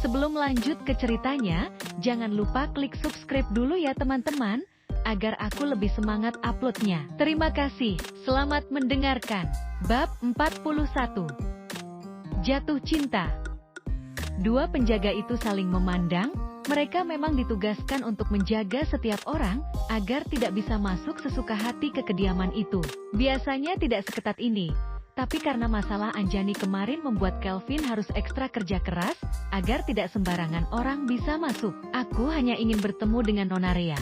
Sebelum lanjut ke ceritanya, jangan lupa klik subscribe dulu ya teman-teman, agar aku lebih semangat uploadnya. Terima kasih, selamat mendengarkan. Bab 41. Jatuh cinta. Dua penjaga itu saling memandang. Mereka memang ditugaskan untuk menjaga setiap orang, agar tidak bisa masuk sesuka hati ke kediaman itu. Biasanya tidak seketat ini, tapi karena masalah Anjani kemarin membuat Kelvin harus ekstra kerja keras, agar tidak sembarangan orang bisa masuk. Aku hanya ingin bertemu dengan Nona Rea.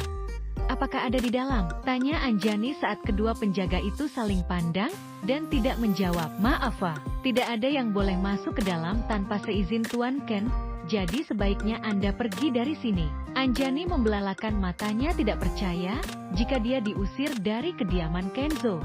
Apakah ada di dalam? Tanya Anjani saat kedua penjaga itu saling pandang, dan tidak menjawab. Maaf Pak, tidak ada yang boleh masuk ke dalam tanpa seizin Tuan Ken. Jadi sebaiknya Anda pergi dari sini. Anjani membelalakan matanya tidak percaya, jika dia diusir dari kediaman Kenzo.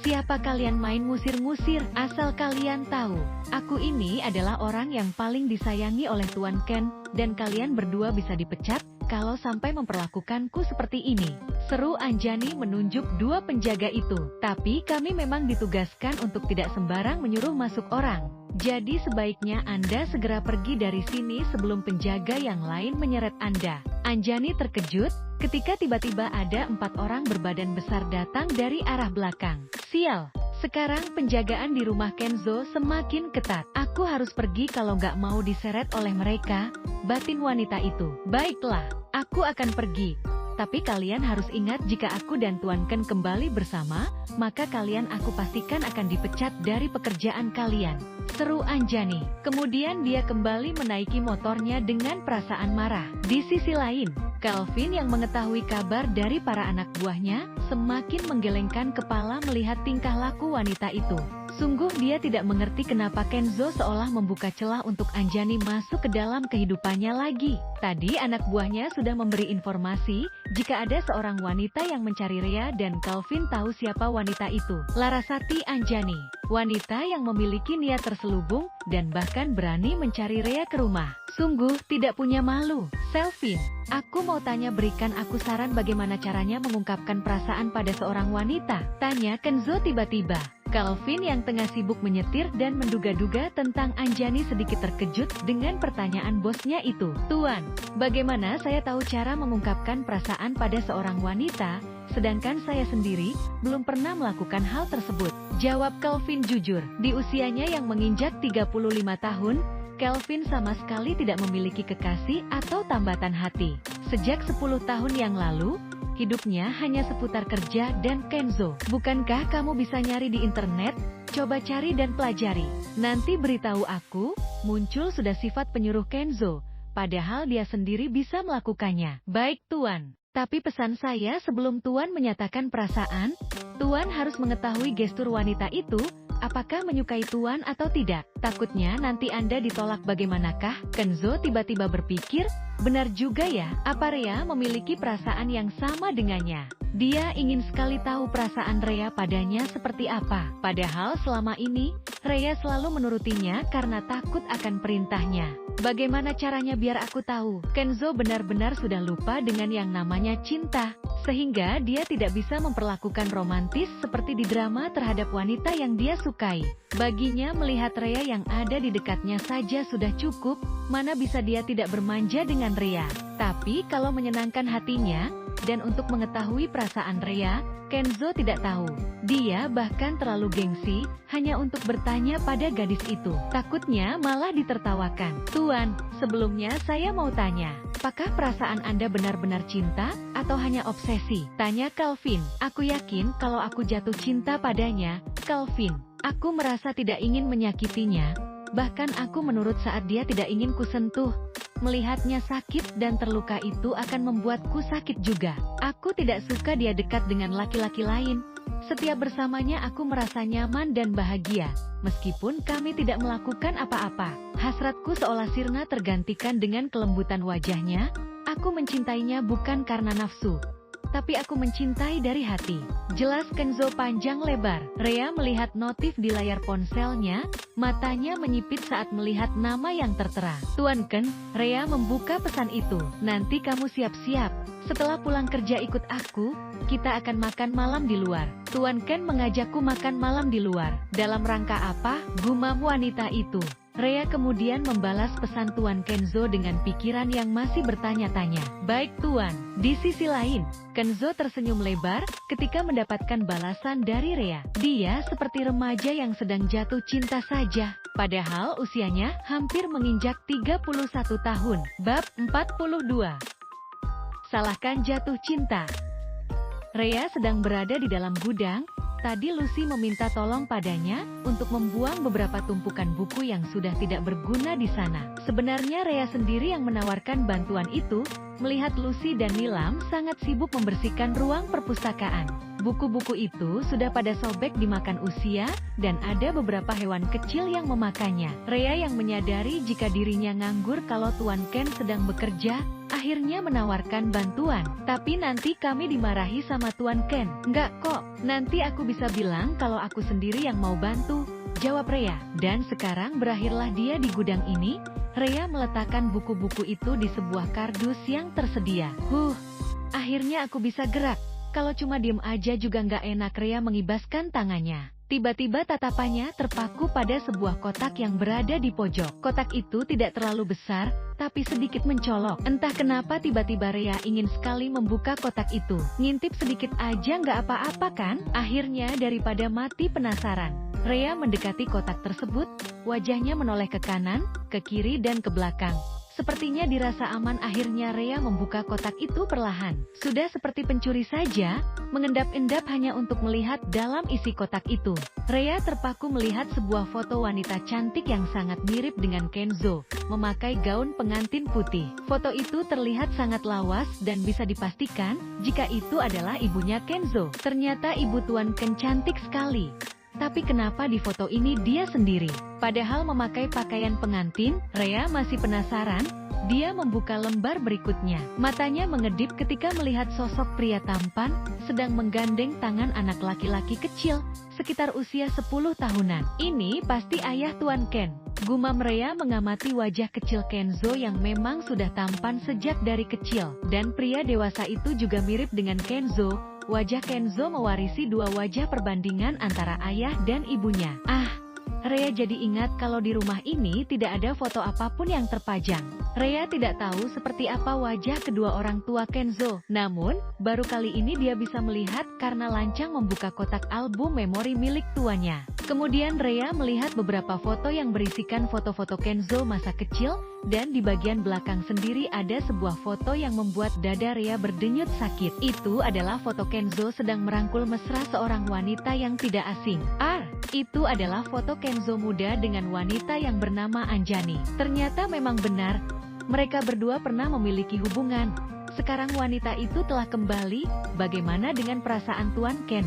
Siapa kalian main ngusir-ngusir? Asal kalian tahu, aku ini adalah orang yang paling disayangi oleh Tuan Ken, dan kalian berdua bisa dipecat kalau sampai memperlakukanku seperti ini. Seru Anjani menunjuk dua penjaga itu. Tapi kami memang ditugaskan untuk tidak sembarang menyuruh masuk orang. Jadi sebaiknya Anda segera pergi dari sini sebelum penjaga yang lain menyeret Anda. Anjani terkejut ketika tiba-tiba ada 4 orang berbadan besar datang dari arah belakang. Sial, sekarang penjagaan di rumah Kenzo semakin ketat. Aku harus pergi kalau nggak mau diseret oleh mereka, batin wanita itu. Baiklah, aku akan pergi. Tapi kalian harus ingat jika aku dan Tuan Ken kembali bersama, maka kalian aku pastikan akan dipecat dari pekerjaan kalian. Seru Anjani. Kemudian dia kembali menaiki motornya dengan perasaan marah. Di sisi lain, Kelvin yang mengetahui kabar dari para anak buahnya, semakin menggelengkan kepala melihat tingkah laku wanita itu. Sungguh dia tidak mengerti kenapa Kenzo seolah membuka celah untuk Anjani masuk ke dalam kehidupannya lagi. Tadi anak buahnya sudah memberi informasi, jika ada seorang wanita yang mencari Rea dan Kelvin tahu siapa wanita itu. Larasati Anjani, wanita yang memiliki niat terselubung, dan bahkan berani mencari Rea ke rumah. Sungguh tidak punya malu. Kelvin, aku mau tanya, berikan aku saran bagaimana caranya mengungkapkan perasaan pada seorang wanita. Tanya Kenzo tiba-tiba. Kelvin yang tengah sibuk menyetir dan menduga-duga tentang Anjani sedikit terkejut dengan pertanyaan bosnya itu. Tuan, bagaimana saya tahu cara mengungkapkan perasaan pada seorang wanita, sedangkan saya sendiri belum pernah melakukan hal tersebut? Jawab Kelvin jujur. Di usianya yang menginjak 35 tahun, Kelvin sama sekali tidak memiliki kekasih atau tambatan hati. Sejak 10 tahun yang lalu, hidupnya hanya seputar kerja dan Kenzo. Bukankah kamu bisa nyari di internet? Coba cari dan pelajari. Nanti beritahu aku. Muncul sudah sifat penyuruh Kenzo, padahal dia sendiri bisa melakukannya. Baik Tuan, tapi pesan saya sebelum Tuan menyatakan perasaan, Tuan harus mengetahui gestur wanita itu, apakah menyukai Tuan atau tidak. Takutnya nanti Anda ditolak bagaimanakah? Kenzo tiba-tiba berpikir, benar juga ya, apa Rea memiliki perasaan yang sama dengannya? Dia ingin sekali tahu perasaan Rea padanya seperti apa. Padahal selama ini, Rea selalu menurutinya karena takut akan perintahnya. Bagaimana caranya biar aku tahu? Kenzo benar-benar sudah lupa dengan yang namanya cinta, sehingga dia tidak bisa memperlakukan romantis seperti di drama terhadap wanita yang dia sukai. Baginya melihat Rea yang ada di dekatnya saja sudah cukup, mana bisa dia tidak bermanja dengan Rea. Tapi kalau menyenangkan hatinya, dan untuk mengetahui perasaan Rea, Kenzo tidak tahu. Dia bahkan terlalu gengsi, hanya untuk bertanya pada gadis itu. Takutnya malah ditertawakan. Tuan, sebelumnya saya mau tanya, apakah perasaan Anda benar-benar cinta, atau hanya obsesi? Tanya Kelvin. Aku yakin kalau aku jatuh cinta padanya, Kelvin. Aku merasa tidak ingin menyakitinya, bahkan aku menurut saat dia tidak ingin kusentuh. Melihatnya sakit dan terluka itu akan membuatku sakit juga. Aku tidak suka dia dekat dengan laki-laki lain. Setiap bersamanya aku merasa nyaman dan bahagia, meskipun kami tidak melakukan apa-apa. Hasratku seolah sirna tergantikan dengan kelembutan wajahnya. Aku mencintainya bukan karena nafsu, tapi aku mencintai dari hati. Jelas Kenzo panjang lebar. Rea melihat notif di layar ponselnya, matanya menyipit saat melihat nama yang tertera. Tuan Ken, Rea membuka pesan itu. Nanti kamu siap-siap. Setelah pulang kerja ikut aku, kita akan makan malam di luar. Tuan Ken mengajakku makan malam di luar. Dalam rangka apa? Gumam wanita itu. Rea kemudian membalas pesan Tuan Kenzo dengan pikiran yang masih bertanya-tanya. Baik Tuan. Di sisi lain, Kenzo tersenyum lebar ketika mendapatkan balasan dari Rea. Dia seperti remaja yang sedang jatuh cinta saja. Padahal usianya hampir menginjak 31 tahun. Bab 42. Salahkan jatuh cinta. Rea sedang berada di dalam gudang. Tadi Lucy meminta tolong padanya untuk membuang beberapa tumpukan buku yang sudah tidak berguna di sana. Sebenarnya Rea sendiri yang menawarkan bantuan itu, melihat Lucy dan Nilam sangat sibuk membersihkan ruang perpustakaan. Buku-buku itu sudah pada sobek dimakan usia, dan ada beberapa hewan kecil yang memakannya. Rea yang menyadari jika dirinya nganggur kalau Tuan Ken sedang bekerja, akhirnya menawarkan bantuan. Tapi nanti kami dimarahi sama Tuan Ken. Enggak kok, nanti aku bisa bilang kalau aku sendiri yang mau bantu, jawab Rea. Dan sekarang berakhirlah dia di gudang ini. Rea meletakkan buku-buku itu di sebuah kardus yang tersedia. Akhirnya aku bisa gerak. Kalau cuma diem aja juga nggak enak. Rea mengibaskan tangannya. Tiba-tiba tatapannya terpaku pada sebuah kotak yang berada di pojok. Kotak itu tidak terlalu besar, tapi sedikit mencolok. Entah kenapa tiba-tiba Rea ingin sekali membuka kotak itu. Ngintip sedikit aja nggak apa-apa kan? Akhirnya daripada mati penasaran, Rea mendekati kotak tersebut, wajahnya menoleh ke kanan, ke kiri dan ke belakang. Sepertinya dirasa aman. Akhirnya Rea membuka kotak itu perlahan. Sudah seperti pencuri saja, mengendap-endap hanya untuk melihat dalam isi kotak itu. Rea terpaku melihat sebuah foto wanita cantik yang sangat mirip dengan Kenzo, memakai gaun pengantin putih. Foto itu terlihat sangat lawas dan bisa dipastikan jika itu adalah ibunya Kenzo. Ternyata ibu Tuan Ken cantik sekali. Tapi kenapa di foto ini dia sendiri? Padahal memakai pakaian pengantin. Rea masih penasaran. Dia membuka lembar berikutnya. Matanya mengedip ketika melihat sosok pria tampan sedang menggandeng tangan anak laki-laki kecil, sekitar usia 10 tahunan. Ini pasti ayah Tuan Ken. Gumam Rea mengamati wajah kecil Kenzo yang memang sudah tampan sejak dari kecil. Dan pria dewasa itu juga mirip dengan Kenzo. Wajah Kenzo mewarisi dua wajah perbandingan antara ayah dan ibunya. Rea jadi ingat kalau di rumah ini tidak ada foto apapun yang terpajang. Rea tidak tahu seperti apa wajah kedua orang tua Kenzo. Namun, baru kali ini dia bisa melihat karena lancang membuka kotak album memori milik tuanya. Kemudian Rea melihat beberapa foto yang berisikan foto-foto Kenzo masa kecil, dan di bagian belakang sendiri ada sebuah foto yang membuat dada Rea berdenyut sakit. Itu adalah foto Kenzo sedang merangkul mesra seorang wanita yang tidak asing. Itu adalah foto Kenzo muda dengan wanita yang bernama Anjani. Ternyata memang benar, mereka berdua pernah memiliki hubungan. Sekarang wanita itu telah kembali, bagaimana dengan perasaan Tuan Ken?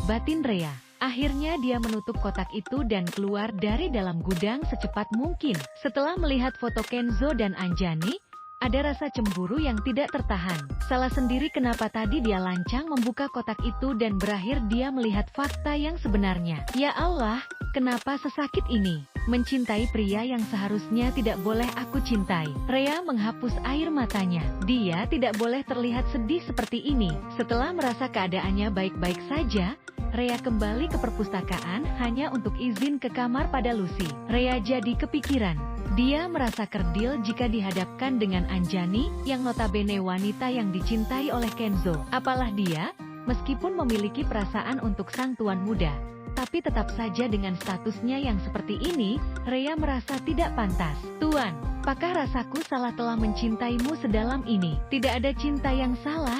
Batin Rea. Akhirnya dia menutup kotak itu dan keluar dari dalam gudang secepat mungkin. Setelah melihat foto Kenzo dan Anjani, ada rasa cemburu yang tidak tertahan. Salah sendiri kenapa tadi dia lancang membuka kotak itu dan berakhir dia melihat fakta yang sebenarnya. Ya Allah, kenapa sesakit ini? Mencintai pria yang seharusnya tidak boleh aku cintai. Rea menghapus air matanya. Dia tidak boleh terlihat sedih seperti ini. Setelah merasa keadaannya baik-baik saja, Rea kembali ke perpustakaan hanya untuk izin ke kamar pada Lucy. Rea jadi kepikiran. Dia merasa kerdil jika dihadapkan dengan Anjani, yang notabene wanita yang dicintai oleh Kenzo. Apalah dia, meskipun memiliki perasaan untuk sang tuan muda, tapi tetap saja dengan statusnya yang seperti ini, Rea merasa tidak pantas. Tuan, apakah rasaku salah telah mencintaimu sedalam ini? Tidak ada cinta yang salah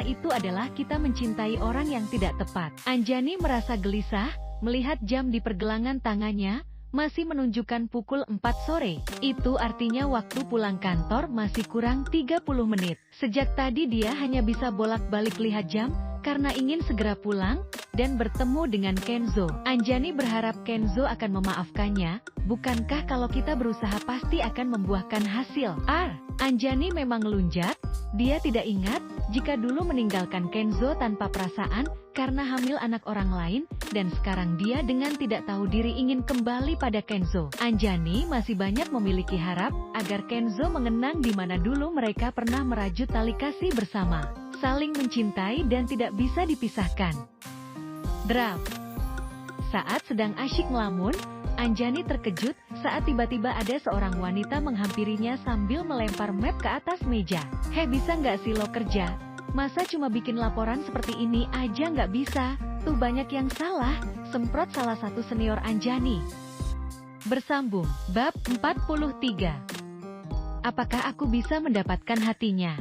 itu adalah kita mencintai orang yang tidak tepat. Anjani merasa gelisah, melihat jam di pergelangan tangannya, masih menunjukkan pukul 4 sore. Itu artinya waktu pulang kantor masih kurang 30 menit. Sejak tadi dia hanya bisa bolak-balik lihat jam, karena ingin segera pulang, dan bertemu dengan Kenzo. Anjani berharap Kenzo akan memaafkannya. Bukankah kalau kita berusaha pasti akan membuahkan hasil? Anjani memang lunjat. Dia tidak ingat jika dulu meninggalkan Kenzo tanpa perasaan karena hamil anak orang lain, dan sekarang dia dengan tidak tahu diri ingin kembali pada Kenzo. Anjani masih banyak memiliki harap agar Kenzo mengenang di mana dulu mereka pernah merajut tali kasih bersama, saling mencintai dan tidak bisa dipisahkan. Draft. Saat sedang asyik melamun, Anjani terkejut saat tiba-tiba ada seorang wanita menghampirinya sambil melempar map ke atas meja. Heh, bisa nggak sih lo kerja? Masa cuma bikin laporan seperti ini aja nggak bisa? Tuh banyak yang salah, semprot salah satu senior Anjani. Bersambung, bab 43. Apakah aku bisa mendapatkan hatinya?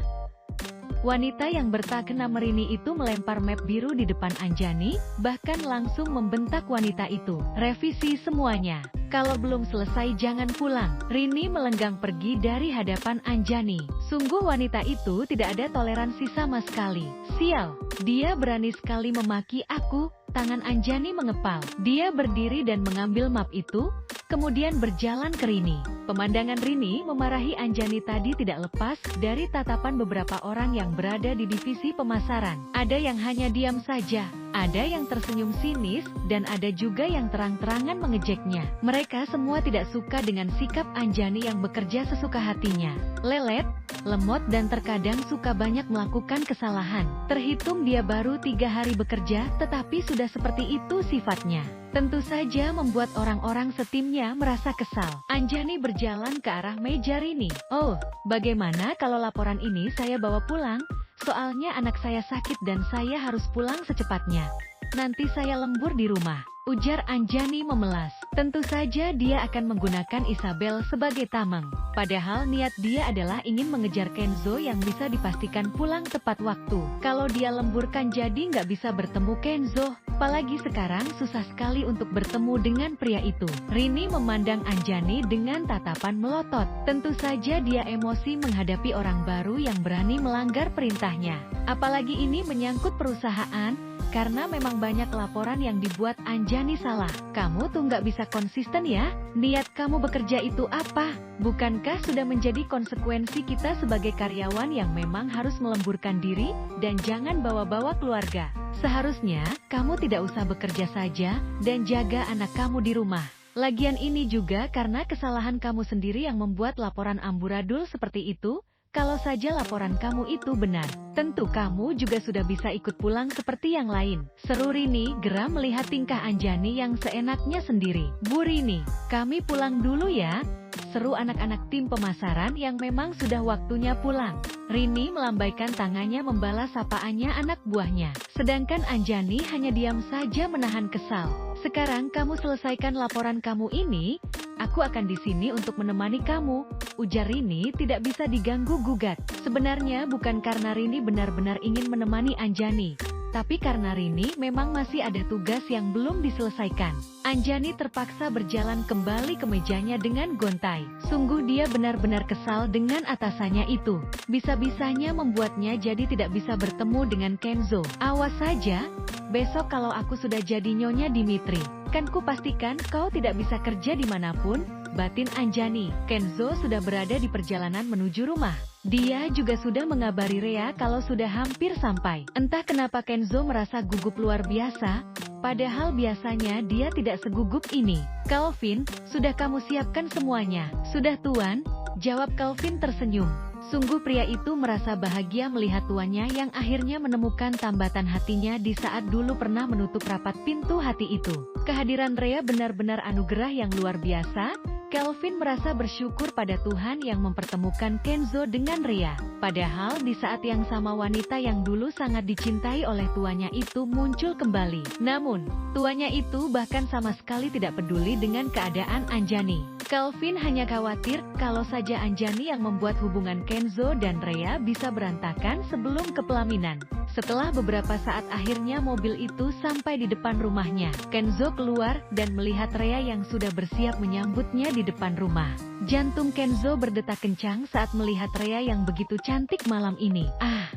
Wanita yang bertak nama Rini itu melempar map biru di depan Anjani, bahkan langsung membentak wanita itu. Revisi semuanya. Kalau belum selesai jangan pulang. Rini melenggang pergi dari hadapan Anjani. Sungguh wanita itu tidak ada toleransi sama sekali. Sial, dia berani sekali memaki aku. Tangan Anjani mengepal. Dia berdiri dan mengambil map itu, kemudian berjalan ke Rini. Pemandangan Rini memarahi Anjani tadi tidak lepas dari tatapan beberapa orang yang berada di divisi pemasaran. Ada yang hanya diam saja, ada yang tersenyum sinis, dan ada juga yang terang-terangan mengejeknya. Mereka semua tidak suka dengan sikap Anjani yang bekerja sesuka hatinya. Lelet, lemot dan terkadang suka banyak melakukan kesalahan. Terhitung dia baru 3 hari bekerja, tetapi sudah seperti itu sifatnya. Tentu saja membuat orang-orang setimnya merasa kesal. Anjani berjalan ke arah meja Rini. Oh, bagaimana kalau laporan ini saya bawa pulang? Soalnya anak saya sakit dan saya harus pulang secepatnya. Nanti saya lembur di rumah, ujar Anjani memelas. Tentu saja dia akan menggunakan Isabel sebagai tameng. Padahal niat dia adalah ingin mengejar Kenzo yang bisa dipastikan pulang tepat waktu. Kalau dia lemburkan jadi nggak bisa bertemu Kenzo. Apalagi sekarang susah sekali untuk bertemu dengan pria itu. Rini memandang Anjani dengan tatapan melotot. Tentu saja dia emosi menghadapi orang baru yang berani melanggar perintahnya. Apalagi ini menyangkut perusahaan, karena memang banyak laporan yang dibuat Anjani salah. Kamu tuh nggak bisa konsisten ya? Niat kamu bekerja itu apa? Bukankah sudah menjadi konsekuensi kita sebagai karyawan yang memang harus melemburkan diri, dan jangan bawa-bawa keluarga? Seharusnya, kamu tidak usah bekerja saja, dan jaga anak kamu di rumah. Lagian ini juga karena kesalahan kamu sendiri yang membuat laporan amburadul seperti itu. Kalau saja laporan kamu itu benar, tentu kamu juga sudah bisa ikut pulang seperti yang lain. Seru Rini geram melihat tingkah Anjani yang seenaknya sendiri. Bu Rini, kami pulang dulu ya. Seru anak-anak tim pemasaran yang memang sudah waktunya pulang. Rini melambaikan tangannya membalas sapaannya anak buahnya. Sedangkan Anjani hanya diam saja menahan kesal. Sekarang kamu selesaikan laporan kamu ini, aku akan di sini untuk menemani kamu, ujar Rini tidak bisa diganggu gugat. Sebenarnya bukan karena Rini benar-benar ingin menemani Anjani, tapi karena Rini memang masih ada tugas yang belum diselesaikan. Anjani terpaksa berjalan kembali ke mejanya dengan gontai. Sungguh dia benar-benar kesal dengan atasannya itu. Bisa-bisanya membuatnya jadi tidak bisa bertemu dengan Kenzo. Awas saja, besok kalau aku sudah jadi Nyonya Dimitri, kan ku pastikan kau tidak bisa kerja dimanapun, batin Anjani. Kenzo sudah berada di perjalanan menuju rumah. Dia juga sudah mengabari Rea kalau sudah hampir sampai. Entah kenapa Kenzo merasa gugup luar biasa, padahal biasanya dia tidak segugup ini. Calvin, sudah kamu siapkan semuanya? Sudah tuan, jawab Calvin tersenyum. Sungguh pria itu merasa bahagia melihat tuannya yang akhirnya menemukan tambatan hatinya di saat dulu pernah menutup rapat pintu hati itu. Kehadiran Rea benar-benar anugerah yang luar biasa. Calvin merasa bersyukur pada Tuhan yang mempertemukan Kenzo dengan Rea. Padahal di saat yang sama wanita yang dulu sangat dicintai oleh tuannya itu muncul kembali. Namun, tuannya itu bahkan sama sekali tidak peduli dengan keadaan Anjani. Calvin hanya khawatir kalau saja Anjani yang membuat hubungan Kenzo dan Rea bisa berantakan sebelum kepelaminan. Setelah beberapa saat akhirnya mobil itu sampai di depan rumahnya. Kenzo keluar dan melihat Rea yang sudah bersiap menyambutnya di depan rumah. Jantung Kenzo berdetak kencang saat melihat Rea yang begitu cantik malam ini. Ah,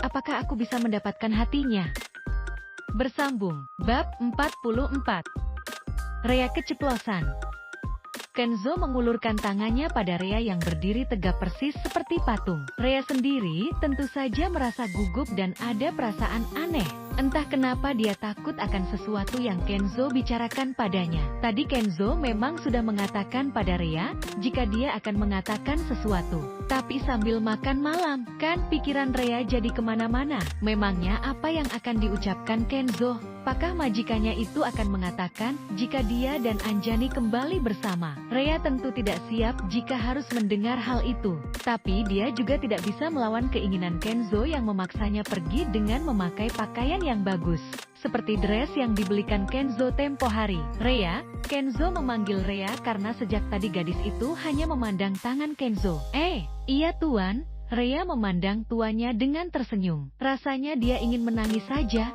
apakah aku bisa mendapatkan hatinya? Bersambung, bab 44. Rea keceplosan. Kenzo mengulurkan tangannya pada Rea yang berdiri tegap persis seperti patung. Rea sendiri tentu saja merasa gugup dan ada perasaan aneh. Entah kenapa dia takut akan sesuatu yang Kenzo bicarakan padanya. Tadi Kenzo memang sudah mengatakan pada Rea jika dia akan mengatakan sesuatu. Tapi sambil makan malam, kan pikiran Rea jadi kemana-mana. Memangnya apa yang akan diucapkan Kenzo? Apakah majikannya itu akan mengatakan jika dia dan Anjani kembali bersama? Rea tentu tidak siap jika harus mendengar hal itu. Tapi dia juga tidak bisa melawan keinginan Kenzo yang memaksanya pergi dengan memakai pakaian yang bagus. Seperti dress yang dibelikan Kenzo tempo hari. Rea, Kenzo memanggil Rea karena sejak tadi gadis itu hanya memandang tangan Kenzo. Iya tuan. Rea memandang tuannya dengan tersenyum. Rasanya dia ingin menangis saja.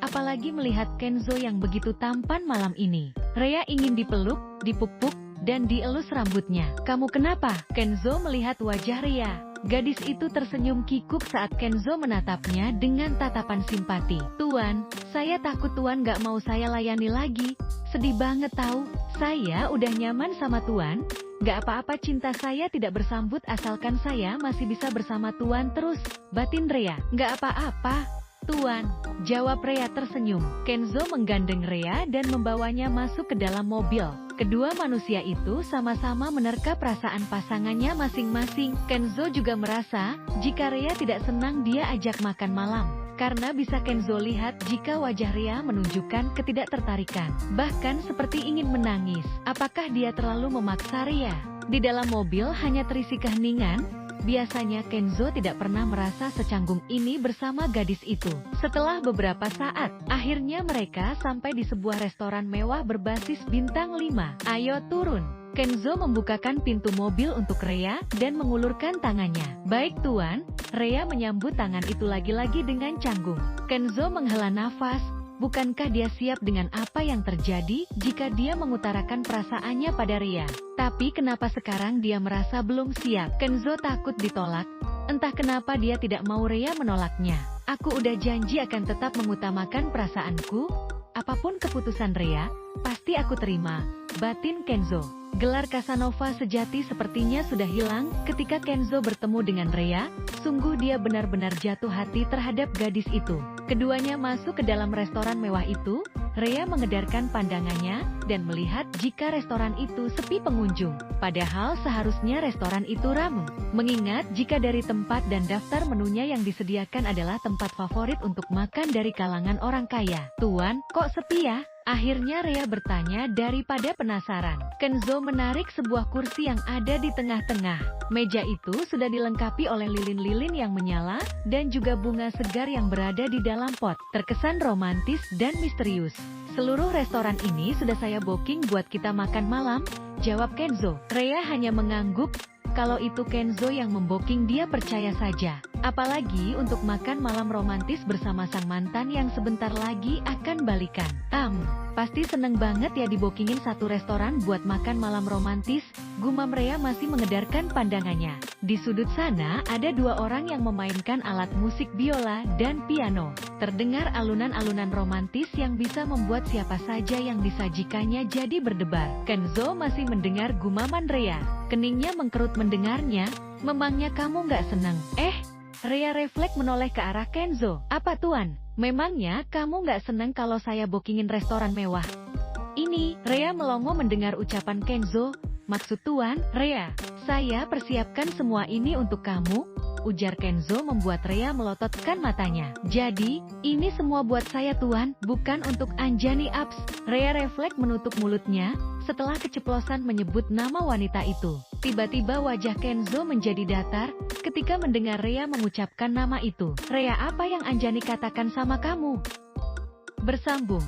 Apalagi melihat Kenzo yang begitu tampan malam ini. Rea ingin dipeluk, dipupuk, dan dielus rambutnya. Kamu kenapa? Kenzo melihat wajah Rea. Gadis itu tersenyum kikuk saat Kenzo menatapnya dengan tatapan simpati. Tuan, saya takut tuan gak mau saya layani lagi. Sedih banget tahu. Saya udah nyaman sama tuan. Gak apa-apa, cinta saya tidak bersambut asalkan saya masih bisa bersama tuan terus. Batin Rea. Gak apa-apa tuan, jawab Rea tersenyum. Kenzo menggandeng Rea dan membawanya masuk ke dalam mobil. Kedua manusia itu sama-sama menerka perasaan pasangannya masing-masing. Kenzo juga merasa jika Rea tidak senang dia ajak makan malam. Karena bisa Kenzo lihat jika wajah Rea menunjukkan ketidaktertarikan. Bahkan seperti ingin menangis. Apakah dia terlalu memaksa Rea? Di dalam mobil hanya terisi keheningan. Biasanya Kenzo tidak pernah merasa secanggung ini bersama gadis itu. Setelah beberapa saat, akhirnya mereka sampai di sebuah restoran mewah berbasis bintang 5. Ayo turun. Kenzo membukakan pintu mobil untuk Rea dan mengulurkan tangannya. Baik tuan. Rea menyambut tangan itu lagi-lagi dengan canggung. Kenzo menghela nafas. Bukankah dia siap dengan apa yang terjadi jika dia mengutarakan perasaannya pada Rea? Tapi kenapa sekarang dia merasa belum siap? Kenzo takut ditolak. Entah kenapa dia tidak mau Rea menolaknya. Aku udah janji akan tetap mengutamakan perasaanku. Apapun keputusan Rea, pasti aku terima. Batin Kenzo. Gelar Casanova sejati sepertinya sudah hilang ketika Kenzo bertemu dengan Rea. Sungguh dia benar-benar jatuh hati terhadap gadis itu. Keduanya masuk ke dalam restoran mewah itu. Rea mengedarkan pandangannya dan melihat jika restoran itu sepi pengunjung. Padahal seharusnya restoran itu ramai. Mengingat jika dari tempat dan daftar menunya yang disediakan adalah tempat favorit untuk makan dari kalangan orang kaya. Tuan, kok sepi ya? Akhirnya Rea bertanya daripada penasaran. Kenzo menarik sebuah kursi yang ada di tengah-tengah. Meja itu sudah dilengkapi oleh lilin-lilin yang menyala dan juga bunga segar yang berada di dalam pot. Terkesan romantis dan misterius. Seluruh restoran ini sudah saya booking buat kita makan malam, jawab Kenzo. Rea hanya mengangguk. Kalau itu Kenzo yang membooking dia percaya saja. Apalagi untuk makan malam romantis bersama sang mantan yang sebentar lagi akan balikan. Pasti seneng banget ya dibookingin satu restoran buat makan malam romantis, gumam Rea masih mengedarkan pandangannya. Di sudut sana ada dua orang yang memainkan alat musik biola dan piano. Terdengar alunan-alunan romantis yang bisa membuat siapa saja yang disajikannya jadi berdebar. Kenzo masih mendengar gumaman Rea. Keningnya mengkerut mendengarnya. Memangnya kamu nggak seneng? Rea refleks menoleh ke arah Kenzo. Apa tuan? Memangnya kamu nggak seneng kalau saya bookingin restoran mewah? Ini, Rea melongo mendengar ucapan Kenzo. Maksud tuan, Rea, saya persiapkan semua ini untuk kamu, ujar Kenzo membuat Rea melototkan matanya. Jadi, ini semua buat saya tuan, bukan untuk Anjani Apps. Rea refleks menutup mulutnya, setelah keceplosan menyebut nama wanita itu. Tiba-tiba wajah Kenzo menjadi datar, ketika mendengar Rea mengucapkan nama itu. Rea, apa yang Anjani katakan sama kamu? Bersambung.